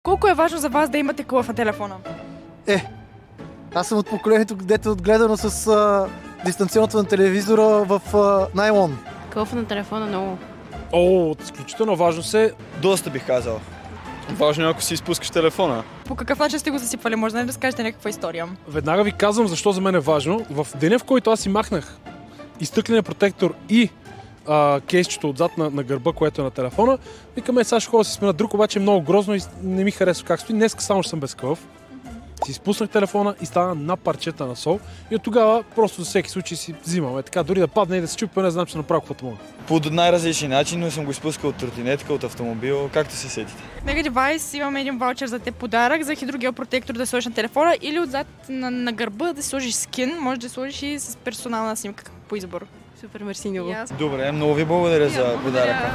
Колко е важно за вас да имате кълъв на телефона? Аз съм от поколението, където е отгледано с дистанционното на телевизора в найлон. Кълъф на телефона много. Изключително важно се. Доста бих казал. Важно е, ако си изпускаш телефона. По какъв начин сте го засипвали? Може да разкажете някаква история? Веднага ви казвам защо за мен е важно. В деня, в който аз си махнах изтъкления протектор и кейсчето отзад на гърба, което е на телефона, викаме, сега ще ходя да си смена друг, обаче е много грозно и не ми харесва как стои. Днеска само ще съм без кълъв. Си изпуснах телефона и стана на парчета на сол. И от тогава просто за всеки случай си взимам. Така, дори да падне и да се чупи, не знам, че направя каквото мога. По най-различни начини, но съм го изпускал от тротинетка, от автомобил, както се сетите. Mega Device имаме един ваучер за те подарък за хидрогел протектор да сложиш на телефона или отзад на гърба да сложиш скин. Може да сложиш и с персонална снимка по избор. Супер, мерси много. Добре, много ви благодаря за подаръка.